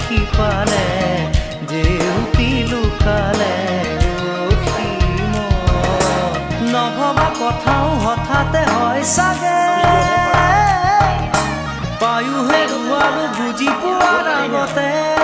সিপালে জেউতি লুকালে নভবা কথাও হঠাতে হয় চাগে পায়ো হেৰুৱালো বুজি পোৱাৰ আগতে